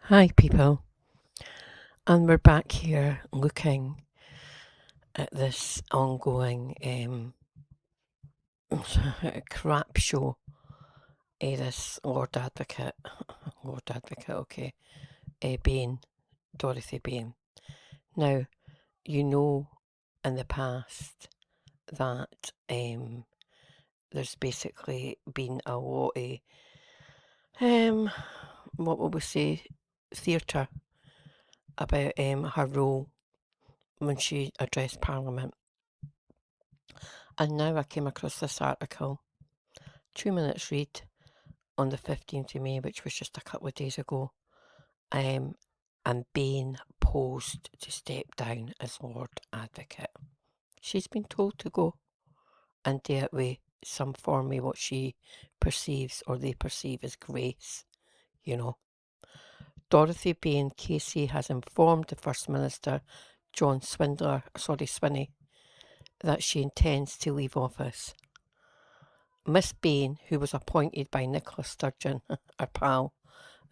Hi, people, and we're back here looking at this ongoing crap show. This Lord Advocate, okay, Bain, Dorothy Bain. Now, you know, in the past that there's basically been a lot of what will we say, theatre about her role when she addressed Parliament. And now I came across this article, 2 minutes read, on the 15th of May, which was just a couple of days ago, and Bain posed to step down as Lord Advocate. She's been told to go and do it with some form of what she perceives or they perceive as grace, you know. Dorothy Bain Casey has informed the First Minister, John Swinney, that she intends to leave office. Miss Bain, who was appointed by Nicola Sturgeon, her pal,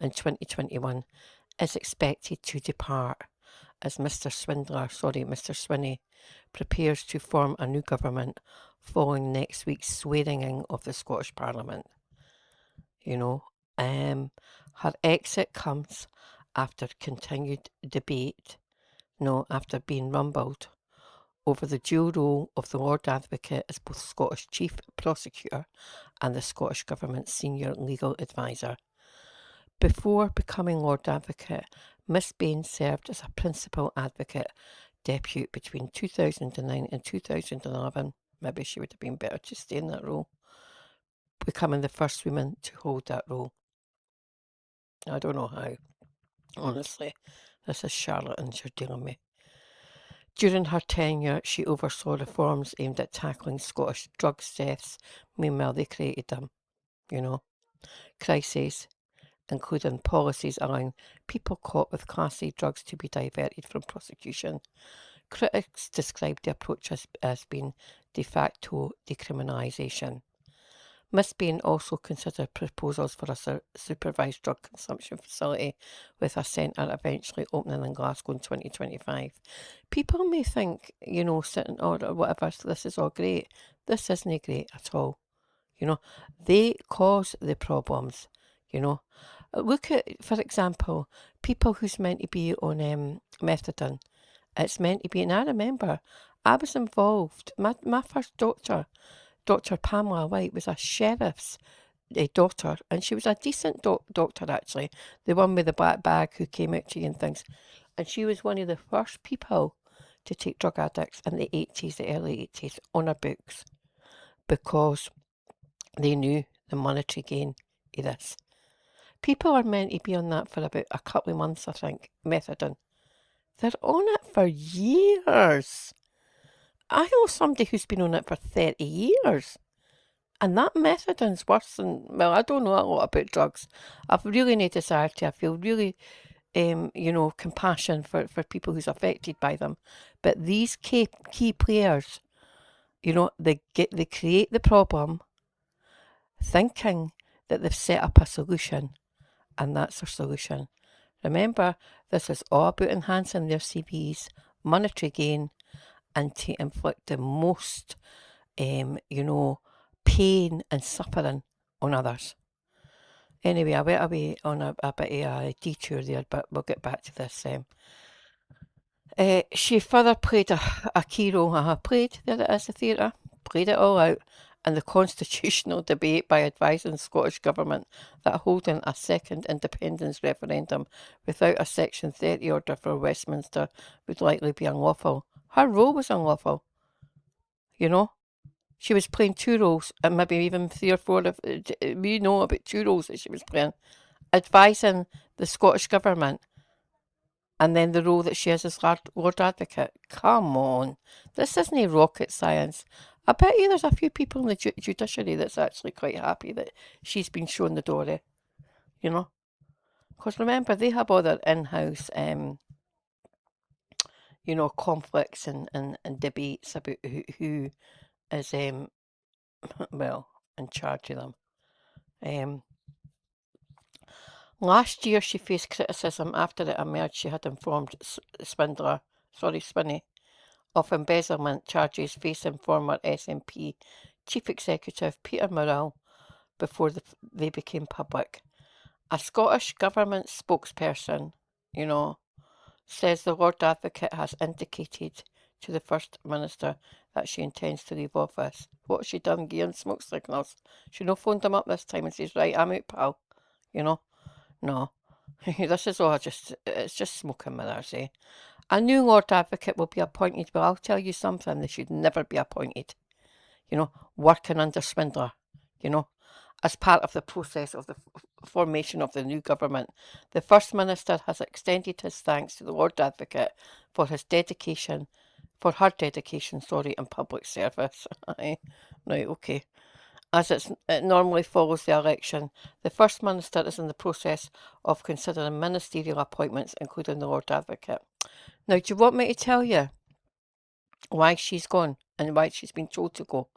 in 2021, is expected to depart as Mr. Swinney prepares to form a new government following next week's swearing-in of the Scottish Parliament. Her exit comes after continued debate, after being rumbled over the dual role of the Lord Advocate as both Scottish Chief Prosecutor and the Scottish Government's senior legal advisor. Before becoming Lord Advocate, Miss Bain served as a Principal Advocate Depute between 2009 and 2011. Maybe she would have been better to stay in that role, becoming the first woman to hold that role. I don't know how. Honestly, this is charlatans you're dealing with. During her tenure, she oversaw reforms aimed at tackling Scottish drugs deaths. Meanwhile, they created them, crises, including policies allowing people caught with Class A drugs to be diverted from prosecution. Critics described the approach as being de facto decriminalisation. Miss Bain also considered proposals for a supervised drug consumption facility with a centre eventually opening in Glasgow in 2025. People may think, sitting or whatever, this is all great. This isn't great at all. They cause the problems, Look at, for example, people who's meant to be on methadone. It's meant to be, and I remember, I was involved, my first doctor, Dr. Pamela White, was a sheriff's daughter, and she was a decent doctor, actually, the one with the black bag who came out to you and things. And she was one of the first people to take drug addicts in the 80s, the early 80s, on her books, because they knew the monetary gain of this. People are meant to be on that for about a couple of months, I think, methadone. They're on it for years. I know somebody who's been on it for 30 years. And that methadone's worse than, well, I don't know a lot about drugs. I've really no desire to. I feel really, compassion for people who's affected by them. But these key players, they create the problem thinking that they've set up a solution, and that's their solution. Remember, this is all about enhancing their CVs, monetary gain, and to inflict the most, pain and suffering on others. Anyway, I went away on a bit of a detour there, but we'll get back to this. She further played a key role. Played, there it is, the theatre. Played it all out in the constitutional debate by advising the Scottish Government that holding a second independence referendum without a Section 30 order for Westminster would likely be unlawful. Her role was unlawful, She was playing two roles, and maybe even 3 or 4 of, we know about 2 roles that she was playing. Advising the Scottish Government, and then the role that she has as Lord Advocate. Come on, this isn't rocket science. I bet you there's a few people in the judiciary that's actually quite happy that she's been shown the door, Because remember, they have all their in-house, conflicts and debates about who is, well, in charge of them. Last year she faced criticism after it emerged she had informed Swinney of embezzlement charges facing former SNP Chief Executive Peter Murrell before they became public. A Scottish Government spokesperson, says the Lord Advocate has indicated to the First Minister that she intends to leave office. What has she done? Given smoke signals? She no phoned him up this time and says, right, I'm out, pal. No. This is all it's just smoke and mirrors, eh? A new Lord Advocate will be appointed, but I'll tell you something, they should never be appointed. Working under Swindler, as part of the process of the formation of the new government. The First Minister has extended his thanks to the Lord Advocate for her dedication, in public service. Right, okay. As it normally follows the election, the First Minister is in the process of considering ministerial appointments, including the Lord Advocate. Now, do you want me to tell you why she's gone and why she's been told to go?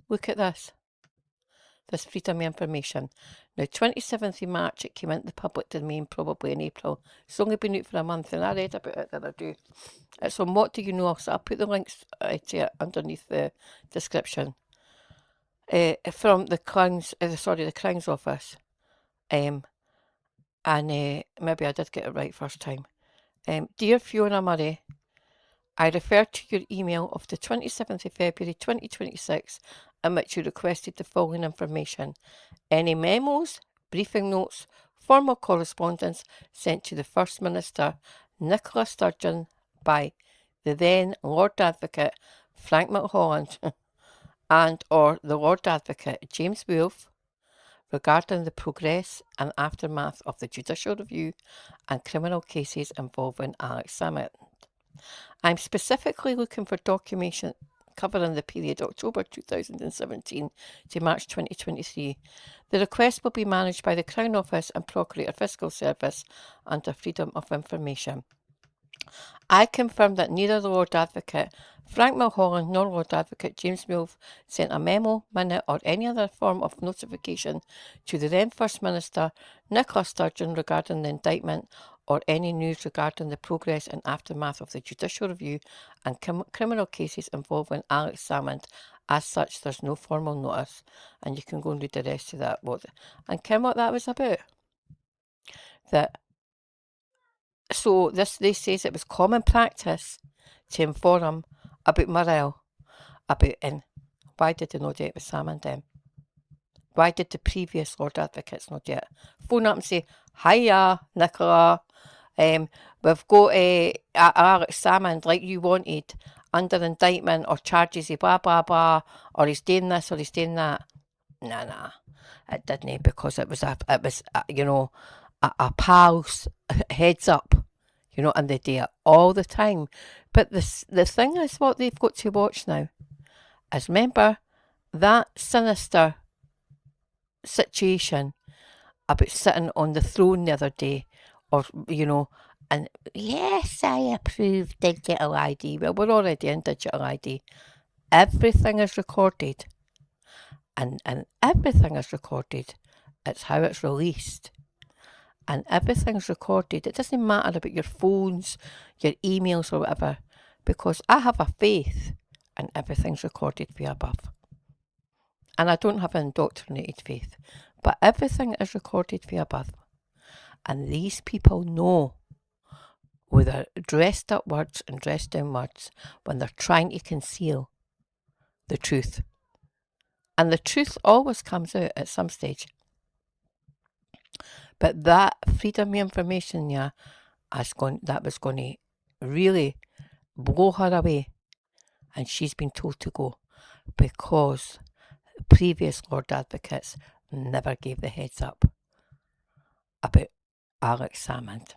Look at this freedom of information. Now, 27th of March, it came into the public domain, probably in April. It's only been out for a month, and I read about it the other day. It's on What Do You Know? So I'll put the links to it underneath the description. From the Crown's Office. And maybe I did get it right first time. Dear Fiona Murray, I refer to your email of the 27th of February 2026 in which you requested the following information. Any memos, briefing notes, formal correspondence sent to the First Minister, Nicola Sturgeon, by the then Lord Advocate Frank Mulholland and or the Lord Advocate James Wolffe regarding the progress and aftermath of the judicial review and criminal cases involving Alex Salmond. I'm specifically looking for documentation covering the period October 2017 to March 2023. The request will be managed by the Crown Office and Procurator Fiscal Service under Freedom of Information. I confirm that neither the Lord Advocate Frank Mulholland nor Lord Advocate James Wolffe sent a memo, minute or any other form of notification to the then First Minister Nicola Sturgeon regarding the indictment or any news regarding the progress and aftermath of the judicial review and criminal cases involving Alex Salmond. As such, there's no formal notice. And you can go and read the rest of that. And Kim, what that was about? So they says it was common practice to inform about Murrell, and why did they not do it with Salmond then? Why did the previous Lord Advocates not do it? Phone up and say, hiya, Nicola, we've got Alex Salmond, like you wanted, under indictment or charges of blah, blah, blah, or he's doing this or he's doing that. Nah, it didn't, because it was a pal's heads up, and they do it all the time. But the thing is, what they've got to watch now is, remember that sinister situation about sitting on the throne the other day, or, and yes, I approve digital ID. Well, we're already in digital ID. Everything is recorded. And everything is recorded. It's how it's released. And everything's recorded. It doesn't matter about your phones, your emails or whatever, because I have a faith and everything's recorded via above. And I don't have an indoctrinated faith, but everything is recorded via above. And these people know, with their dressed up words and dressed down words, when they're trying to conceal the truth. And the truth always comes out at some stage. But that freedom of information, that was going to really blow her away. And she's been told to go because previous Lord Advocates never gave the heads up about Alex Salmond.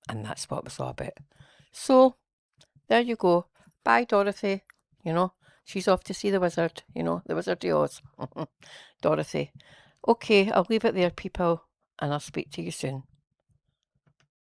And that's what it was all about. So, there you go. Bye, Dorothy. She's off to see the wizard, the Wizard of Oz. Dorothy. Okay, I'll leave it there, people, and I'll speak to you soon.